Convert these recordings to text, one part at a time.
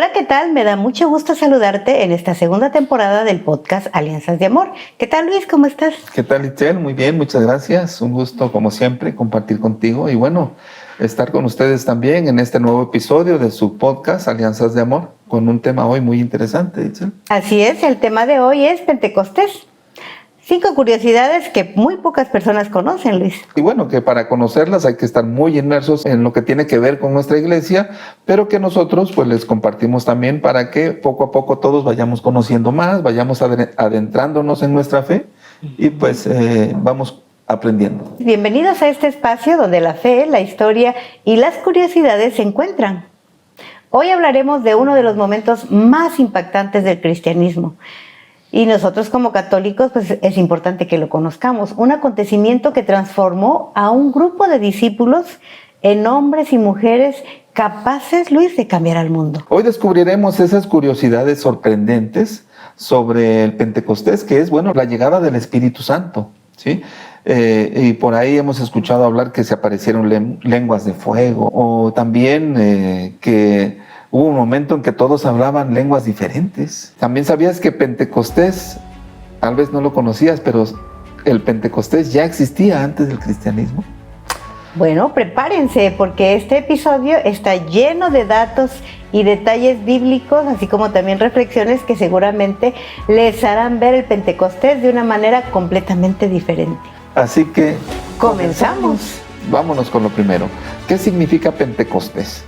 Hola, ¿qué tal? Me da mucho gusto saludarte en esta segunda temporada del podcast Alianzas de Amor. ¿Qué tal, Luis? ¿Cómo estás? ¿Qué tal, Itzel? Muy bien, muchas gracias. Un gusto, como siempre, compartir contigo y bueno, estar con ustedes también en este nuevo episodio de su podcast Alianzas de Amor, con un tema hoy muy interesante, Itzel. Así es, el tema de hoy es Pentecostés. 5 curiosidades que muy pocas personas conocen, Luis. Y bueno, que para conocerlas hay que estar muy inmersos en lo que tiene que ver con nuestra iglesia, pero que nosotros pues les compartimos también para que poco a poco todos vayamos conociendo más, vayamos adentrándonos en nuestra fe y pues vamos aprendiendo. Bienvenidos a este espacio donde la fe, la historia y las curiosidades se encuentran. Hoy hablaremos de uno de los momentos más impactantes del cristianismo. Y nosotros como católicos, pues es importante que lo conozcamos. Un acontecimiento que transformó a un grupo de discípulos en hombres y mujeres capaces, Luis, de cambiar al mundo. Hoy descubriremos esas curiosidades sorprendentes sobre el Pentecostés, que es, bueno, la llegada del Espíritu Santo, ¿sí? Y por ahí hemos escuchado hablar que se aparecieron lenguas de fuego, o también que hubo un momento en que todos hablaban lenguas diferentes. También sabías que Pentecostés, tal vez no lo conocías, pero el Pentecostés ya existía antes del cristianismo. Bueno, prepárense porque este episodio está lleno de datos y detalles bíblicos, así como también reflexiones que seguramente les harán ver el Pentecostés de una manera completamente diferente. Así que ¡comenzamos! Vámonos con lo primero. ¿Qué significa Pentecostés?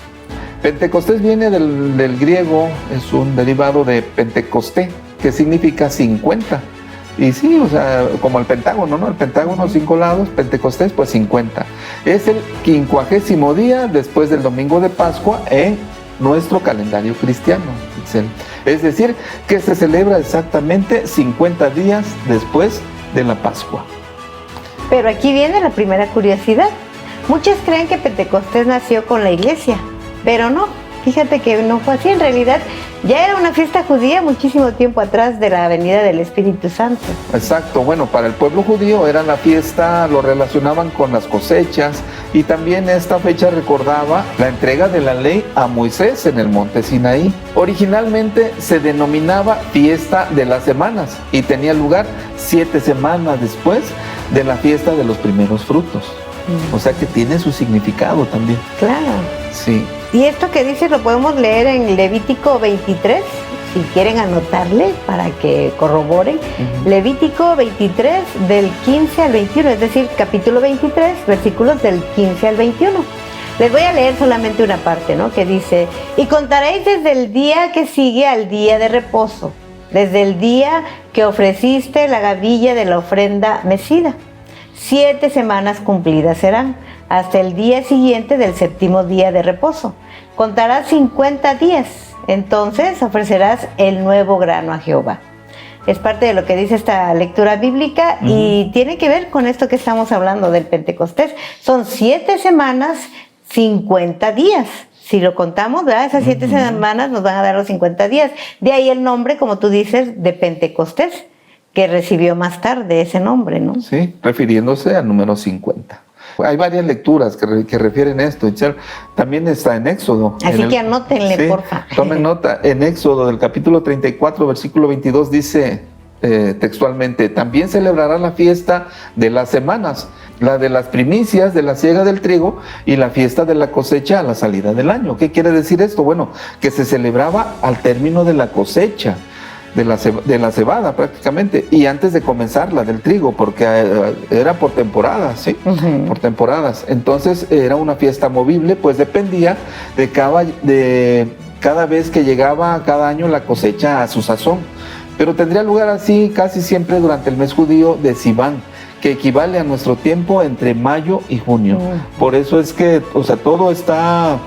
Pentecostés viene del griego, es un derivado de Pentecosté, que significa 50. Y sí, o sea, como el Pentágono, ¿no? El Pentágono, 5 lados, Pentecostés, pues 50. Es el 50º día después del domingo de Pascua en nuestro calendario cristiano. Es decir, que se celebra exactamente 50 días después de la Pascua. Pero aquí viene la primera curiosidad. Muchos creen que Pentecostés nació con la iglesia. Pero no, fíjate que no fue así. En realidad ya era una fiesta judía muchísimo tiempo atrás de la venida del Espíritu Santo. Exacto, bueno, para el pueblo judío era la fiesta, lo relacionaban con las cosechas y también esta fecha recordaba la entrega de la ley a Moisés en el monte Sinaí. Originalmente se denominaba fiesta de las semanas y tenía lugar 7 semanas después de la fiesta de los primeros frutos. O sea que tiene su significado también. Claro. Sí. Y esto que dice lo podemos leer en Levítico 23, si quieren anotarle para que corroboren. Levítico 23 del 15 al 21, es decir, capítulo 23, versículos del 15 al 21. Les voy a leer solamente una parte, ¿no? Que dice: y contaréis desde el día que sigue al día de reposo, desde el día que ofreciste la gavilla de la ofrenda mecida. 7 semanas cumplidas serán, hasta el día siguiente del 7º día de reposo. Contarás 50 días, entonces ofrecerás el nuevo grano a Jehová. Es parte de lo que dice esta lectura bíblica y tiene que ver con esto que estamos hablando del Pentecostés. Son 7 semanas, 50 días. Si lo contamos, ¿verdad? Esas 7 semanas nos van a dar los 50 días. De ahí el nombre, como tú dices, de Pentecostés, que recibió más tarde ese nombre, ¿no? Sí, refiriéndose al número 50. Hay varias lecturas que refieren esto. También está en Éxodo. Así que anótenle, sí, porfa. Tomen nota. En Éxodo, del capítulo 34, versículo 22, dice textualmente: también celebrará la fiesta de las semanas, la de las primicias de la siega del trigo y la fiesta de la cosecha a la salida del año. ¿Qué quiere decir esto? Bueno, que se celebraba al término de la cosecha de la cebada prácticamente, y antes de comenzar la del trigo, porque era por temporadas, ¿sí? Por temporadas. Entonces era una fiesta movible, pues dependía de cada vez que llegaba cada año la cosecha a su sazón. Pero tendría lugar así casi siempre durante el mes judío de Sivan, que equivale a nuestro tiempo entre mayo y junio. Por eso es que, o sea, todo está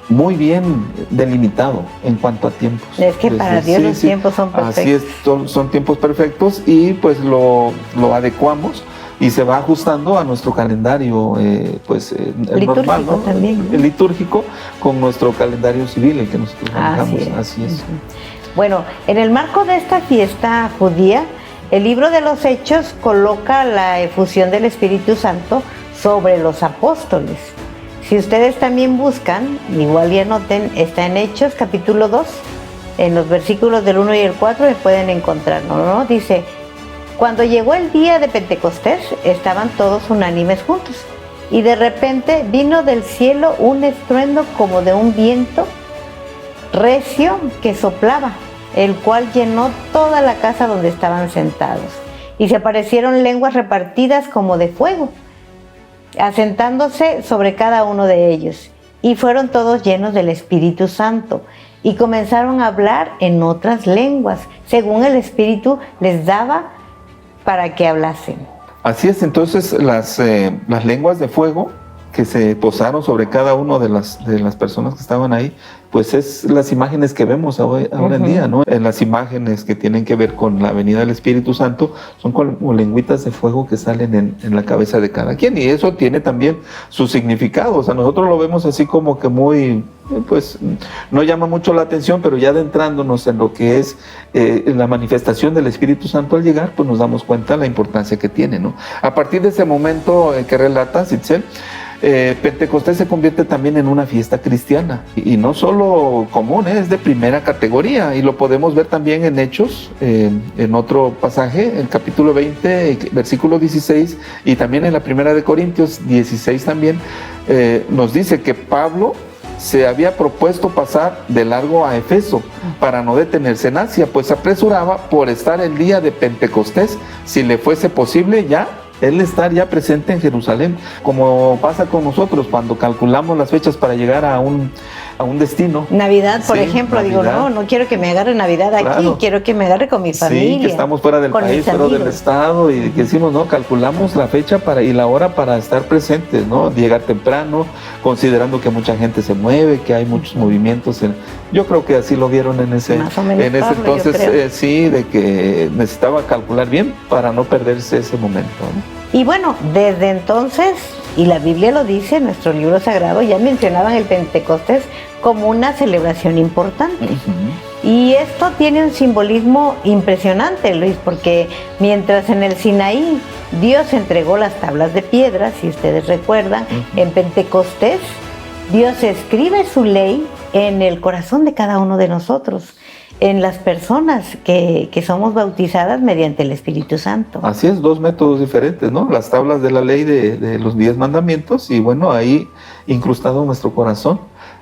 muy bien delimitado en cuanto a tiempos. Es que para Dios los tiempos son perfectos. Así es, son tiempos perfectos y pues lo adecuamos y se va ajustando a nuestro calendario normal, ¿no? También, ¿no? El litúrgico con nuestro calendario civil, el que nosotros manejamos. Así es. Bueno, en el marco de esta fiesta judía, el libro de los Hechos coloca la efusión del Espíritu Santo sobre los apóstoles. Si ustedes también buscan, igual y anoten, está en Hechos capítulo 2, en los versículos del 1 y el 4 pueden encontrarlo, ¿no? Dice, cuando llegó el día de Pentecostés, estaban todos unánimes juntos, y de repente vino del cielo un estruendo como de un viento recio que soplaba, el cual llenó toda la casa donde estaban sentados. Y se aparecieron lenguas repartidas como de fuego, asentándose sobre cada uno de ellos. Y fueron todos llenos del Espíritu Santo, y comenzaron a hablar en otras lenguas, según el Espíritu les daba para que hablasen. Así es, entonces las lenguas de fuego que se posaron sobre cada uno de las personas que estaban ahí, pues es las imágenes que vemos ahora en día, ¿no? En las imágenes que tienen que ver con la venida del Espíritu Santo, son como lengüitas de fuego que salen en la cabeza de cada quien, y eso tiene también su significado. O sea, nosotros lo vemos así como que muy, pues, no llama mucho la atención, pero ya adentrándonos en lo que es la manifestación del Espíritu Santo al llegar, pues nos damos cuenta de la importancia que tiene, ¿no? A partir de ese momento que relatas, Itzel, Pentecostés se convierte también en una fiesta cristiana, y no solo común, es de primera categoría, y lo podemos ver también en Hechos, en otro pasaje, el capítulo 20, versículo 16, y también en la primera de Corintios 16 también, nos dice que Pablo se había propuesto pasar de largo a Efeso para no detenerse en Asia, pues apresuraba por estar el día de Pentecostés, si le fuese posible ya él estar ya presente en Jerusalén, como pasa con nosotros cuando calculamos las fechas para llegar a un destino. Navidad, por Sí, ejemplo, Navidad. digo, no quiero que me agarre Navidad aquí, Claro. quiero que me agarre con mi familia. Sí, que estamos fuera del con país, mis fuera del amigos. estado, y que decimos, no, calculamos la fecha y la hora para estar presentes, ¿no? Llegar temprano, considerando que mucha gente se mueve, que hay muchos movimientos. Yo creo que así lo vieron en ese, Más o menos, en ese Pablo, yo entonces, creo. sí, de que necesitaba calcular bien para no perderse ese momento, ¿no? Y bueno, desde entonces, y la Biblia lo dice, nuestro libro sagrado, ya mencionaban el Pentecostés como una celebración importante. Y esto tiene un simbolismo impresionante, Luis, porque mientras en el Sinaí Dios entregó las tablas de piedra, si ustedes recuerdan, en Pentecostés Dios escribe su ley en el corazón de cada uno de nosotros, en las personas que somos bautizadas mediante el Espíritu Santo. Así es, dos métodos diferentes, ¿no? Las tablas de la ley de los 10 mandamientos, y bueno, ahí incrustado en nuestro corazón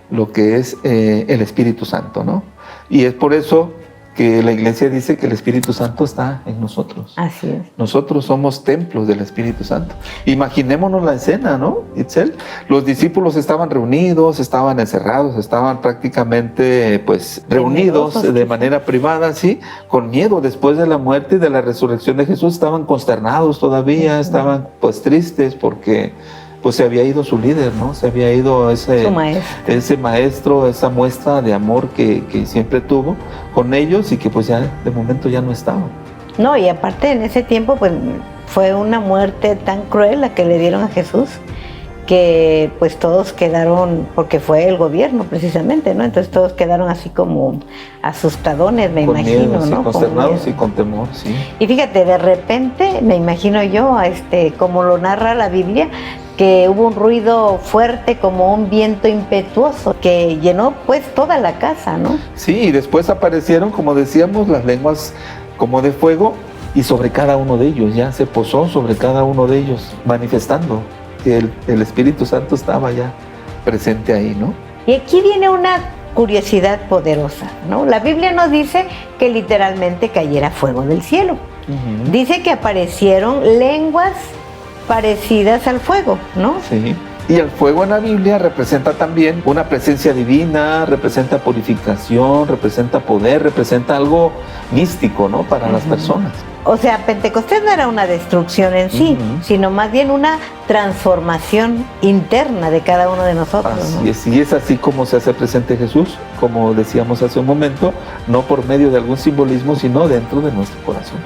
lo que es el Espíritu Santo, ¿no? Y es por eso que la iglesia dice que el Espíritu Santo está en nosotros. Así es. Nosotros somos templos del Espíritu Santo. Imaginémonos la escena, ¿no, Itzel? Los discípulos estaban reunidos, estaban encerrados, estaban prácticamente, pues, reunidos Temerosos, de quizá. manera privada, sí, con miedo después de la muerte y de la resurrección de Jesús. Estaban consternados todavía, estaban, pues, tristes porque, pues, se había ido su líder, ¿no? Se había ido Su maestro. ese maestro, esa muestra de amor que siempre tuvo con ellos, y que pues ya de momento ya no estaba. No, y aparte en ese tiempo pues fue una muerte tan cruel la que le dieron a Jesús, que pues todos quedaron, porque fue el gobierno precisamente, ¿no? Entonces todos quedaron así como asustadones, me Con imagino, miedo, sí, ¿no? Con consternados y miedo. con temor, sí. Y fíjate, de repente, me imagino yo, como lo narra la Biblia, que hubo un ruido fuerte como un viento impetuoso que llenó pues toda la casa, ¿no? Sí, y después aparecieron, como decíamos, las lenguas como de fuego, y sobre cada uno de ellos, ya se posó sobre cada uno de ellos, manifestando que el Espíritu Santo estaba ya presente ahí, ¿no? Y aquí viene una curiosidad poderosa, ¿no? La Biblia nos dice que literalmente cayera fuego del cielo. Dice que aparecieron lenguas parecidas al fuego, ¿no? Sí. Y el fuego en la Biblia representa también una presencia divina, representa purificación, representa poder, representa algo místico, ¿no? Para las personas. O sea, Pentecostés no era una destrucción en sí, sino más bien una transformación interna de cada uno de nosotros, Así ¿no? es, y es así como se hace presente Jesús, como decíamos hace un momento, no por medio de algún simbolismo, sino dentro de nuestro corazón.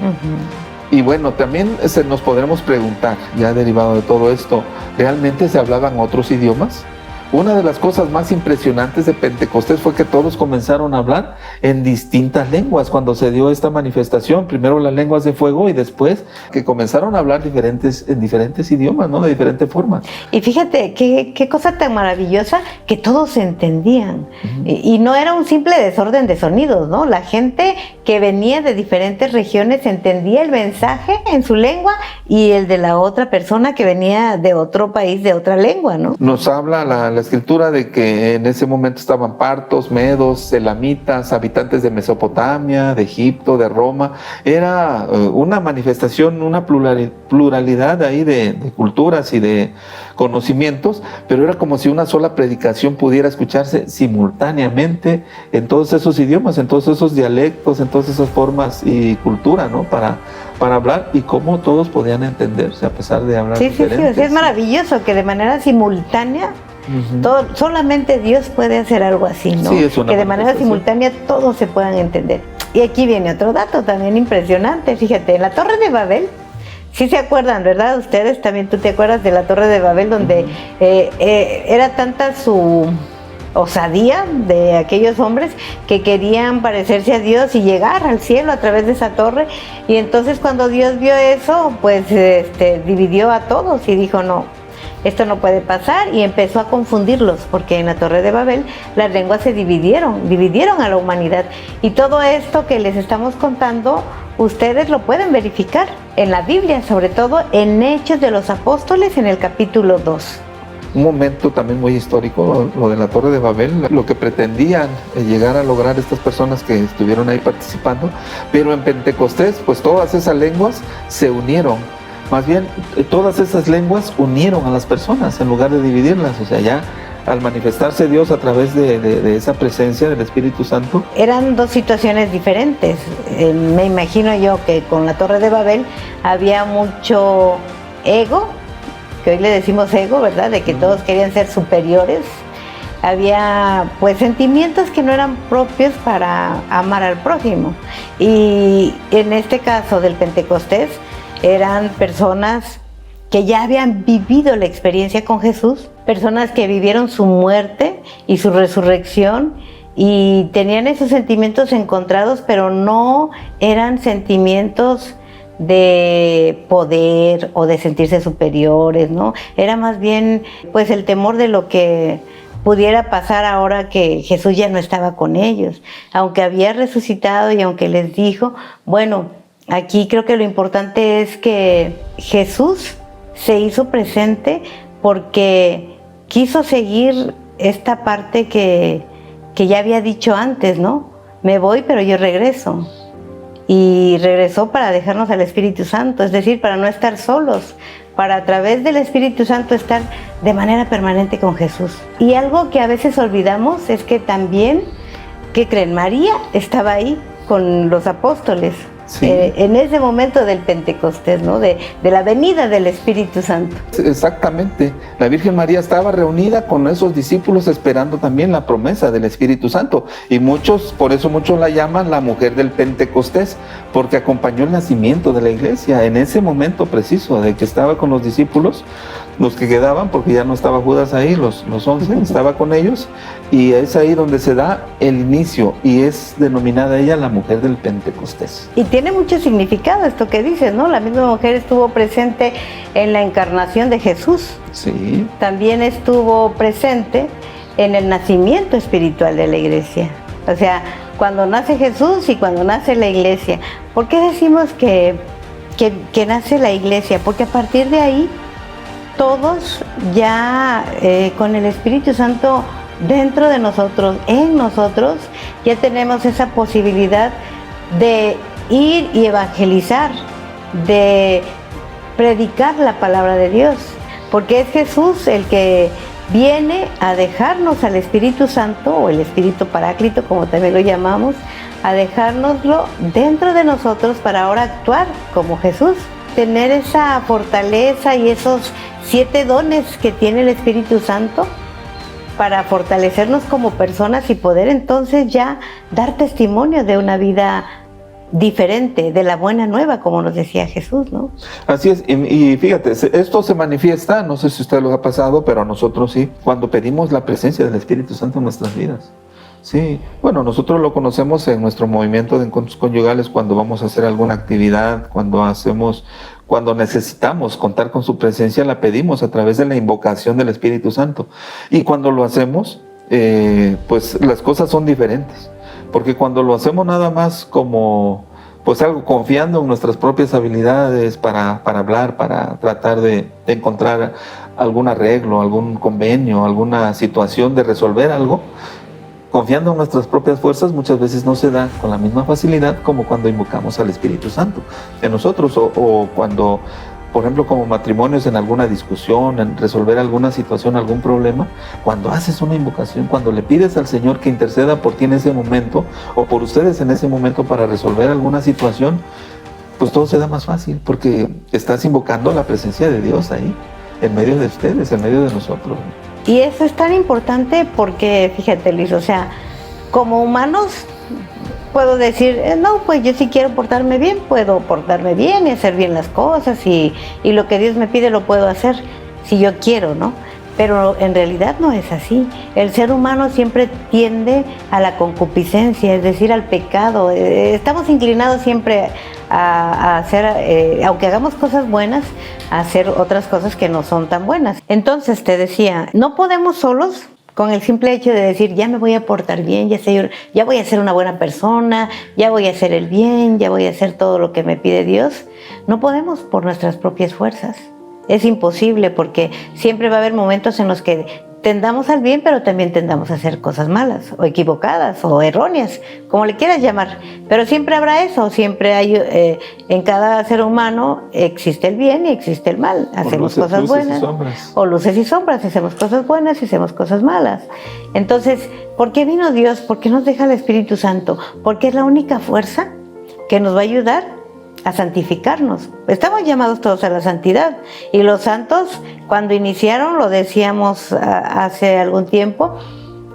Y bueno, también nos podremos preguntar, ya derivado de todo esto, ¿realmente se hablaban otros idiomas? una de las cosas más impresionantes de Pentecostés fue que todos comenzaron a hablar en distintas lenguas cuando se dio esta manifestación. Primero las lenguas de fuego y después que comenzaron a hablar en diferentes idiomas, ¿no? De diferentes formas. Y fíjate, qué cosa tan maravillosa que todos se entendían. Y no era un simple desorden de sonidos, ¿no? La gente que venía de diferentes regiones entendía el mensaje en su lengua y el de la otra persona que venía de otro país, de otra lengua, ¿no? Nos habla la escritura de que en ese momento estaban partos, medos, elamitas, habitantes de Mesopotamia, de Egipto, de Roma. Era una manifestación, una pluralidad ahí de culturas y de conocimientos, pero era como si una sola predicación pudiera escucharse simultáneamente en todos esos idiomas, en todos esos dialectos, en todas esas formas y cultura, ¿no? Para hablar y cómo todos podían entenderse a pesar de hablar diferentes. Sí, es maravilloso que de manera simultánea solamente Dios puede hacer algo así, ¿no? Sí, es una que de manera simultánea todos se puedan entender. Y aquí viene otro dato también impresionante, fíjate, en la Torre de Babel, sí se acuerdan, ¿verdad? Ustedes también, tú te acuerdas de la Torre de Babel, donde era tanta su osadía de aquellos hombres que querían parecerse a Dios y llegar al cielo a través de esa torre, y entonces cuando Dios vio eso, pues dividió a todos y dijo no, esto no puede pasar, y empezó a confundirlos, porque en la Torre de Babel las lenguas se dividieron a la humanidad, y todo esto que les estamos contando ustedes lo pueden verificar en la Biblia, sobre todo en Hechos de los Apóstoles en el capítulo 2. Un momento también muy histórico, lo de la Torre de Babel, lo que pretendían llegar a lograr estas personas que estuvieron ahí participando, pero en Pentecostés, pues todas esas lenguas se unieron. Más bien, todas esas lenguas unieron a las personas en lugar de dividirlas. O sea, ya al manifestarse Dios a través de esa presencia del Espíritu Santo. Eran dos situaciones diferentes. Me imagino yo que con la Torre de Babel había mucho ego, que hoy le decimos ego, ¿verdad? De que todos querían ser superiores. Había pues sentimientos que no eran propios para amar al prójimo. Y en este caso del Pentecostés, eran personas que ya habían vivido la experiencia con Jesús, personas que vivieron su muerte y su resurrección y tenían esos sentimientos encontrados, pero no eran sentimientos de poder o de sentirse superiores, ¿no? Era más bien pues el temor de lo que pudiera pasar ahora que Jesús ya no estaba con ellos, aunque había resucitado y aunque les dijo, bueno, aquí creo que lo importante es que Jesús se hizo presente porque quiso seguir esta parte que ya había dicho antes, ¿no? Me voy, pero yo regreso. Y regresó para dejarnos al Espíritu Santo, es decir, para no estar solos, para a través del Espíritu Santo estar de manera permanente con Jesús. Y algo que a veces olvidamos es que también, ¿qué creen? María estaba ahí con los apóstoles. Sí. En ese momento del Pentecostés, ¿no? De la venida del Espíritu Santo. Exactamente. La Virgen María estaba reunida con esos discípulos esperando también la promesa del Espíritu Santo. Y por eso muchos la llaman la mujer del Pentecostés, porque acompañó el nacimiento de la iglesia en ese momento preciso, de que estaba con los discípulos, los que quedaban, porque ya no estaba Judas ahí, los 11, estaba con ellos, y es ahí donde se da el inicio, y es denominada ella la mujer del Pentecostés. Y tiene mucho significado esto que dices, ¿no? La misma mujer estuvo presente en la encarnación de Jesús. Sí. También estuvo presente en el nacimiento espiritual de la iglesia. O sea, cuando nace Jesús y cuando nace la iglesia. ¿Por qué decimos que nace la iglesia? Porque a partir de ahí, todos ya con el Espíritu Santo dentro de nosotros, en nosotros, ya tenemos esa posibilidad de ir y evangelizar, de predicar la palabra de Dios, porque es Jesús el que viene a dejarnos al Espíritu Santo, o el Espíritu Paráclito, como también lo llamamos, a dejárnoslo dentro de nosotros para ahora actuar como Jesús, tener esa fortaleza y esos 7 dones que tiene el Espíritu Santo para fortalecernos como personas y poder entonces ya dar testimonio de una vida diferente de la buena nueva, como nos decía Jesús, ¿no? Así es, y fíjate, esto se manifiesta, no sé si a usted lo ha pasado, pero a nosotros sí, cuando pedimos la presencia del Espíritu Santo en nuestras vidas. Sí, bueno, nosotros lo conocemos en nuestro movimiento de encuentros conyugales cuando vamos a hacer alguna actividad, cuando necesitamos contar con su presencia, la pedimos a través de la invocación del Espíritu Santo. Y cuando lo hacemos, pues las cosas son diferentes, porque cuando lo hacemos nada más como, pues algo confiando en nuestras propias habilidades para hablar, para tratar de encontrar algún arreglo, algún convenio, alguna situación de resolver algo, confiando en nuestras propias fuerzas, muchas veces no se da con la misma facilidad como cuando invocamos al Espíritu Santo en nosotros, o cuando, por ejemplo, como matrimonios en alguna discusión, en resolver alguna situación, algún problema, cuando haces una invocación, cuando le pides al Señor que interceda por ti en ese momento, o por ustedes en ese momento para resolver alguna situación, pues todo se da más fácil, porque estás invocando la presencia de Dios ahí, en medio de ustedes, en medio de nosotros. Y eso es tan importante porque, fíjate, Luis, o sea, como humanos puedo decir, no, pues yo si quiero portarme bien, puedo portarme bien y hacer bien las cosas y lo que Dios me pide lo puedo hacer si yo quiero, ¿no? Pero en realidad no es así. El ser humano siempre tiende a la concupiscencia, es decir, al pecado. Estamos inclinados siempre a hacer, aunque hagamos cosas buenas, a hacer otras cosas que no son tan buenas. Entonces te decía, no podemos solos con el simple hecho de decir, ya me voy a portar bien, ya voy a ser una buena persona, ya voy a hacer el bien, ya voy a hacer todo lo que me pide Dios. No podemos por nuestras propias fuerzas. Es imposible porque siempre va a haber momentos en los que tendamos al bien, pero también tendamos a hacer cosas malas o equivocadas o erróneas, como le quieras llamar. Pero siempre habrá eso, siempre hay, en cada ser humano existe el bien y existe el mal. Hacemos cosas buenas o luces y sombras, hacemos cosas buenas y hacemos cosas malas. Entonces, ¿por qué vino Dios? ¿Por qué nos deja el Espíritu Santo? Porque es la única fuerza que nos va a ayudar a santificarnos. Estamos llamados todos a la santidad y los santos cuando iniciaron, lo decíamos hace algún tiempo,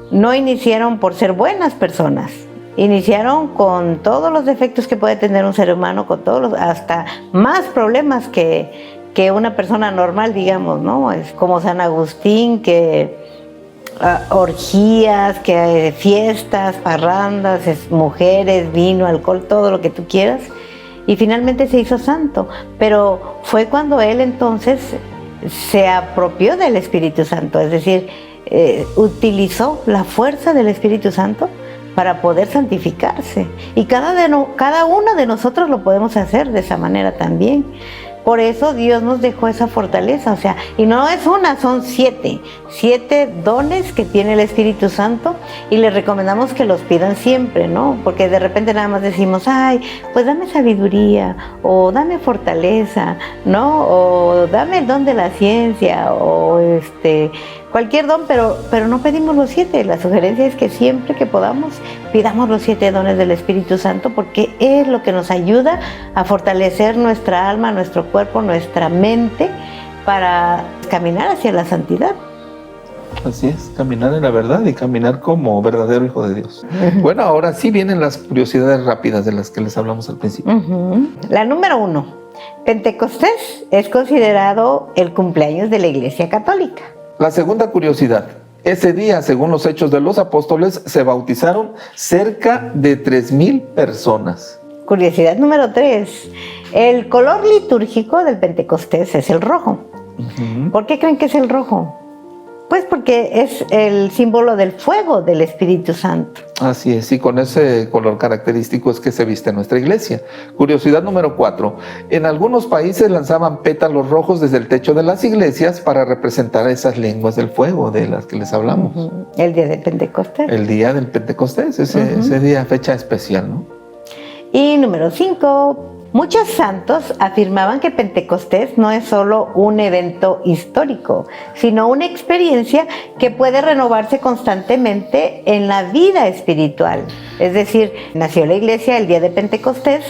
no iniciaron por ser buenas personas, iniciaron con todos los defectos que puede tener un ser humano, con todos hasta más problemas que una persona normal, digamos, ¿no? Es como San Agustín, que orgías, que fiestas, parrandas, mujeres, vino, alcohol, todo lo que tú quieras. Y finalmente se hizo santo, pero fue cuando él entonces se apropió del Espíritu Santo, es decir, utilizó la fuerza del Espíritu Santo para poder santificarse. Y cada uno de nosotros lo podemos hacer de esa manera también. Por eso Dios nos dejó esa fortaleza, o sea, y no es una, son 7 dones que tiene el Espíritu Santo y les recomendamos que los pidan siempre, ¿no? Porque de repente nada más decimos, ay, pues dame sabiduría, o dame fortaleza, ¿no? O dame el don de la ciencia, o cualquier don, pero no pedimos los 7. La sugerencia es que siempre que podamos, pidamos los 7 dones del Espíritu Santo, porque es lo que nos ayuda a fortalecer nuestra alma, nuestro cuerpo, nuestra mente, para caminar hacia la santidad. Así es, caminar en la verdad y caminar como verdadero hijo de Dios. Bueno, ahora sí vienen las curiosidades rápidas de las que les hablamos al principio. La número 1, Pentecostés es considerado el cumpleaños de la Iglesia Católica. La segunda curiosidad, ese día, según los Hechos de los Apóstoles, se bautizaron cerca de 3,000 personas. Curiosidad número 3, el color litúrgico del Pentecostés es el rojo. ¿Por qué creen que es el rojo? Pues porque es el símbolo del fuego del Espíritu Santo. Así es, y con ese color característico es que se viste nuestra iglesia. Curiosidad número 4. En algunos países lanzaban pétalos rojos desde el techo de las iglesias para representar esas lenguas del fuego de las que les hablamos. El día de Pentecostés. El día del Pentecostés, ese día, fecha especial, ¿no? Y número 5. Muchos santos afirmaban que Pentecostés no es solo un evento histórico, sino una experiencia que puede renovarse constantemente en la vida espiritual. Es decir, nació la iglesia el día de Pentecostés,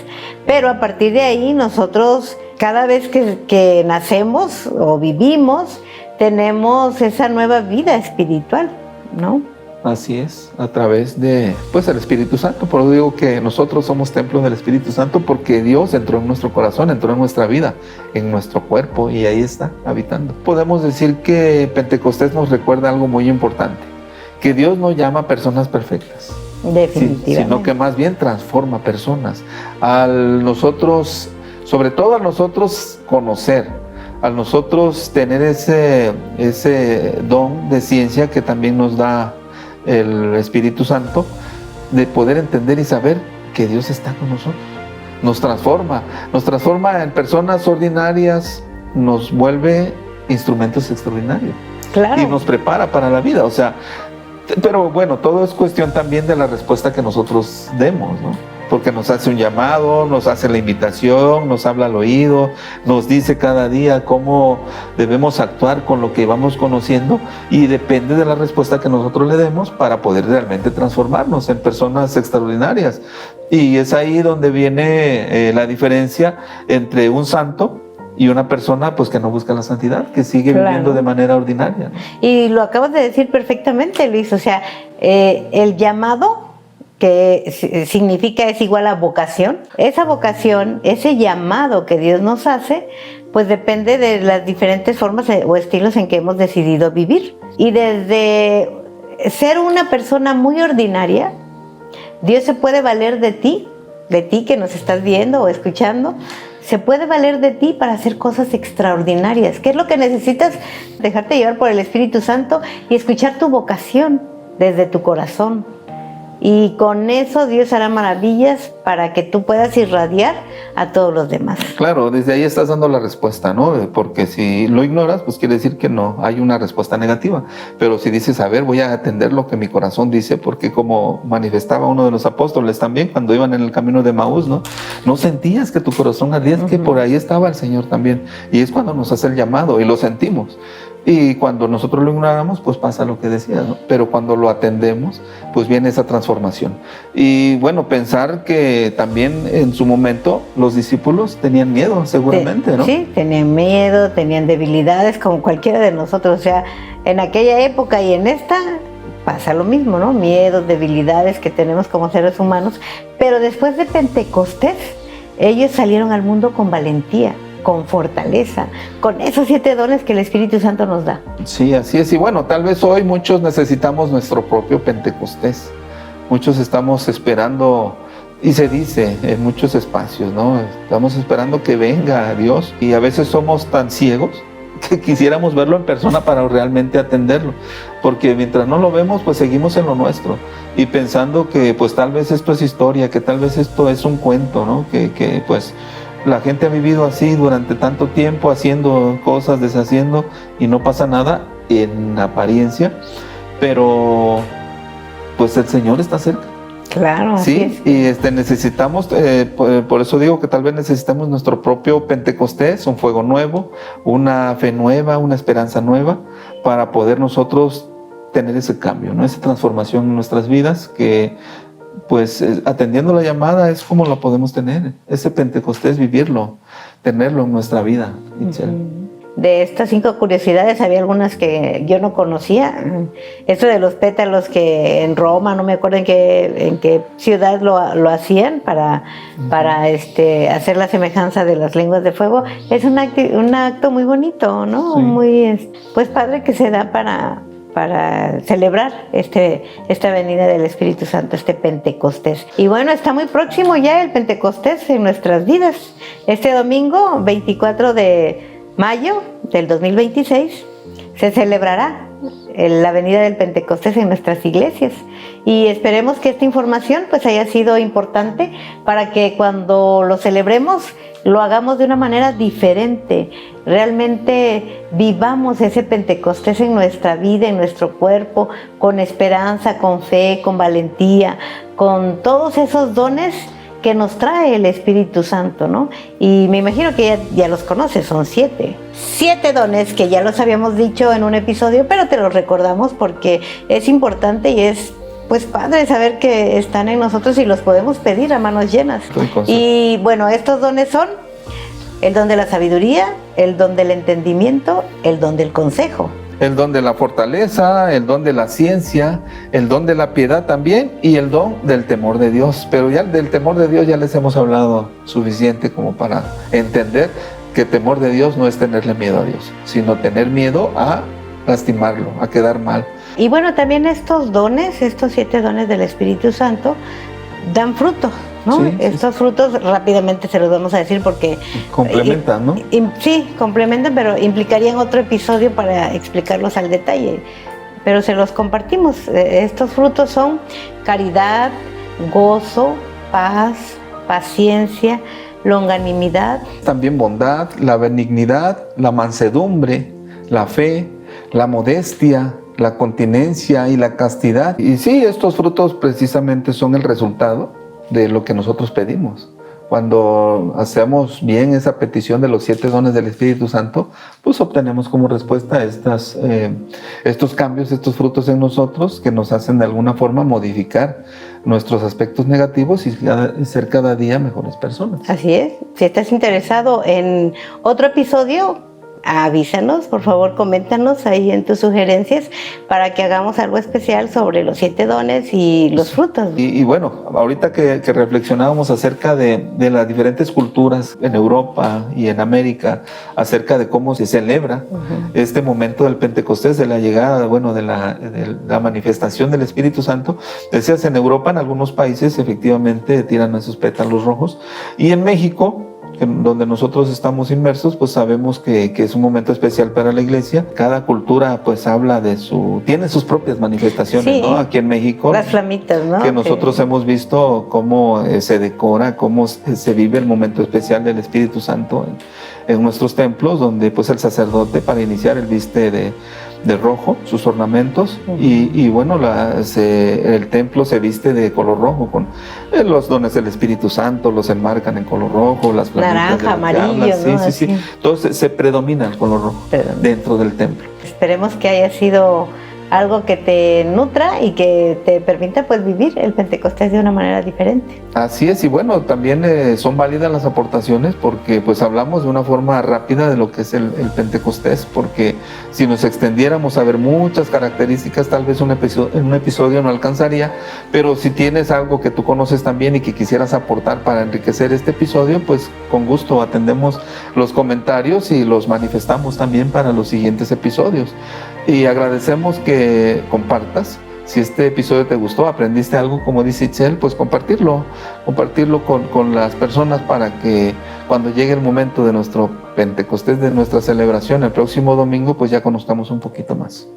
pero a partir de ahí nosotros, cada vez que nacemos o vivimos, tenemos esa nueva vida espiritual, ¿no? Así es, a través de, pues, el Espíritu Santo. Por eso digo que nosotros somos templo del Espíritu Santo, porque Dios entró en nuestro corazón, entró en nuestra vida, en nuestro cuerpo, y ahí está, habitando. Podemos decir que Pentecostés nos recuerda algo muy importante, que Dios no llama a personas perfectas, Definitivamente. sino que más bien transforma personas. Al nosotros, sobre todo a nosotros conocer, a nosotros tener ese don de ciencia que también nos da el Espíritu Santo, de poder entender y saber que Dios está con nosotros. Nos transforma en personas ordinarias, nos vuelve instrumentos extraordinarios. Claro. Y nos prepara para la vida, o sea, pero bueno, todo es cuestión también de la respuesta que nosotros demos, ¿no? Porque nos hace un llamado, nos hace la invitación, nos habla al oído, nos dice cada día cómo debemos actuar con lo que vamos conociendo, y depende de la respuesta que nosotros le demos para poder realmente transformarnos en personas extraordinarias. Y es ahí donde viene la diferencia entre un santo y una persona, pues, que no busca la santidad, que sigue viviendo de manera ordinaria, ¿no? Y lo acabas de decir perfectamente, Luis. O sea, el llamado, que significa, es igual a vocación. Esa vocación, ese llamado que Dios nos hace, pues depende de las diferentes formas o estilos en que hemos decidido vivir. Y desde ser una persona muy ordinaria, Dios se puede valer de ti que nos estás viendo o escuchando. Se puede valer de ti para hacer cosas extraordinarias. ¿Qué es lo que necesitas? Dejarte llevar por el Espíritu Santo y escuchar tu vocación desde tu corazón. Y con eso Dios hará maravillas para que tú puedas irradiar a todos los demás. Claro, desde ahí estás dando la respuesta, ¿no? Porque si lo ignoras, pues quiere decir que no hay una respuesta negativa. Pero si dices, a ver, voy a atender lo que mi corazón dice, porque como manifestaba uno de los apóstoles también cuando iban en el camino de Maús, ¿no? No sentías que tu corazón ardía, es que por ahí estaba el Señor también. Y es cuando nos hace el llamado y lo sentimos. Y cuando nosotros lo ignoramos, pues pasa lo que decías, ¿no? Pero cuando lo atendemos, pues viene esa transformación. Y bueno, pensar que también en su momento los discípulos tenían miedo, seguramente, ¿no? Sí, tenían miedo, tenían debilidades, como cualquiera de nosotros. O sea, en aquella época y en esta pasa lo mismo, ¿no? Miedos, debilidades que tenemos como seres humanos. Pero después de Pentecostés, ellos salieron al mundo con valentía, con fortaleza, con esos 7 dones que el Espíritu Santo nos da. Sí, así es. Y bueno, tal vez hoy muchos necesitamos nuestro propio Pentecostés. Muchos estamos esperando, y se dice en muchos espacios, ¿no? Estamos esperando que venga Dios, y a veces somos tan ciegos que quisiéramos verlo en persona para realmente atenderlo, porque mientras no lo vemos, pues seguimos en lo nuestro y pensando que pues tal vez esto es historia, que tal vez esto es un cuento, ¿no? Que pues la gente ha vivido así durante tanto tiempo, haciendo cosas, deshaciendo, y no pasa nada en apariencia, pero pues el Señor está cerca. Claro, sí, y necesitamos, por eso digo que tal vez necesitamos nuestro propio Pentecostés, un fuego nuevo, una fe nueva, una esperanza nueva, para poder nosotros tener ese cambio, ¿no? Esa transformación en nuestras vidas, que pues atendiendo la llamada es como lo podemos tener, ese Pentecostés, vivirlo, tenerlo en nuestra vida. De estas 5 curiosidades había algunas que yo no conocía. Esto de los pétalos, que en Roma, no me acuerdo en qué ciudad lo hacían para hacer la semejanza de las lenguas de fuego, es un acto muy bonito, ¿no? Sí. Muy pues padre, que se da para celebrar esta venida del Espíritu Santo, este Pentecostés. Y bueno, está muy próximo ya el Pentecostés en nuestras vidas. Este domingo, 24 de mayo del 2026, se celebrará la venida del Pentecostés en nuestras iglesias. Y esperemos que esta información pues haya sido importante para que cuando lo celebremos lo hagamos de una manera diferente. Realmente vivamos ese Pentecostés en nuestra vida, en nuestro cuerpo, con esperanza, con fe, con valentía, con todos esos dones que nos trae el Espíritu Santo, ¿no? Y me imagino que ya los conoces, son 7. 7 dones que ya los habíamos dicho en un episodio, pero te los recordamos porque es importante y es pues padre saber que están en nosotros y los podemos pedir a manos llenas. Y bueno, estos dones son el don de la sabiduría, el don del entendimiento, el don del consejo, El don de la fortaleza, el don de la ciencia, el don de la piedad también y el don del temor de Dios. Pero ya del temor de Dios ya les hemos hablado suficiente como para entender que temor de Dios no es tenerle miedo a Dios, sino tener miedo a lastimarlo, a quedar mal. Y bueno, también estos dones, estos 7 dones del Espíritu Santo, dan fruto, ¿no? Sí, Estos frutos rápidamente se los vamos a decir porque complementan, ¿no? Sí, complementan, pero implicarían otro episodio para explicarlos al detalle. Pero se los compartimos. Estos frutos son caridad, gozo, paz, paciencia, longanimidad. También bondad, la benignidad, la mansedumbre, la fe, la modestia, la continencia y la castidad. Y sí, estos frutos precisamente son el resultado de lo que nosotros pedimos. Cuando hacemos bien esa petición de los 7 dones del Espíritu Santo, pues obtenemos como respuesta estos cambios, estos frutos en nosotros que nos hacen de alguna forma modificar nuestros aspectos negativos y ser cada día mejores personas. Así es. Si estás interesado en otro episodio, avísanos, por favor, coméntanos ahí en tus sugerencias para que hagamos algo especial sobre los 7 dones y los frutos. Y bueno, ahorita que reflexionábamos acerca de las diferentes culturas en Europa y en América, acerca de cómo se celebra este momento del Pentecostés, de la llegada, bueno, de la manifestación del Espíritu Santo, decías, en Europa, en algunos países, efectivamente tiran esos pétalos rojos, y en México, donde nosotros estamos inmersos, pues sabemos que es un momento especial para la iglesia. Cada cultura pues habla tiene sus propias manifestaciones, sí, ¿no? Aquí en México, las flamitas, ¿no? Que nosotros hemos visto cómo se decora, cómo se vive el momento especial del Espíritu Santo en nuestros templos, donde pues el sacerdote para iniciar el viste de rojo, sus ornamentos, y bueno, el templo se viste de color rojo, con los dones del Espíritu Santo, los enmarcan en color rojo, las flamitas naranja, amarillo, ¿no? Sí. Entonces se predomina el color rojo dentro del templo. Esperemos que haya sido algo que te nutra y que te permita pues vivir el Pentecostés de una manera diferente. Así es, y bueno, también son válidas las aportaciones porque pues hablamos de una forma rápida de lo que es el Pentecostés, porque si nos extendiéramos a ver muchas características, tal vez en un episodio no alcanzaría, pero si tienes algo que tú conoces también y que quisieras aportar para enriquecer este episodio, pues con gusto atendemos los comentarios y los manifestamos también para los siguientes episodios. Y agradecemos que compartas. Si este episodio te gustó, aprendiste algo, como dice Itzel, pues compartirlo con las personas para que cuando llegue el momento de nuestro Pentecostés, de nuestra celebración el próximo domingo, pues ya conozcamos un poquito más.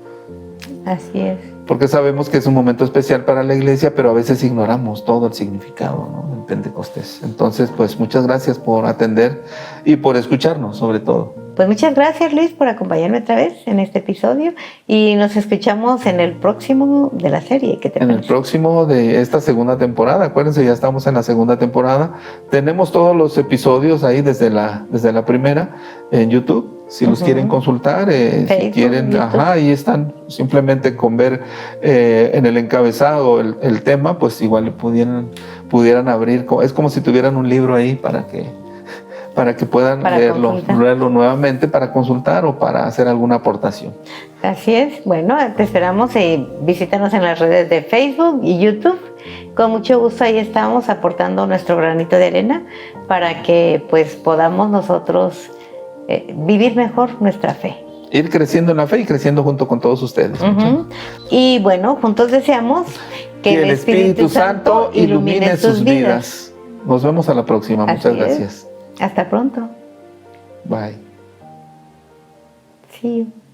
Así es. Porque sabemos que es un momento especial para la iglesia, pero a veces ignoramos todo el significado, ¿no?, del Pentecostés. Entonces, pues muchas gracias por atender y por escucharnos, sobre todo. Pues muchas gracias, Luis, por acompañarme otra vez en este episodio y nos escuchamos en el próximo de la serie. ¿Qué te parece? En el próximo de esta segunda temporada. Acuérdense, ya estamos en la segunda temporada. Tenemos todos los episodios ahí desde la primera en YouTube. Si los quieren consultar, Facebook, si quieren, ahí están. Simplemente con ver en el encabezado el tema, pues igual pudieran abrir. Es como si tuvieran un libro ahí para que puedan leerlo nuevamente para consultar o para hacer alguna aportación. Así es. Bueno, te esperamos y visítanos en las redes de Facebook y YouTube. Con mucho gusto ahí estamos aportando nuestro granito de arena para que pues podamos nosotros vivir mejor nuestra fe. Ir creciendo en la fe y creciendo junto con todos ustedes. Y bueno, juntos deseamos que el Espíritu Santo ilumine sus vidas. Nos vemos a la próxima. Muchas gracias. Hasta pronto. Bye. See you.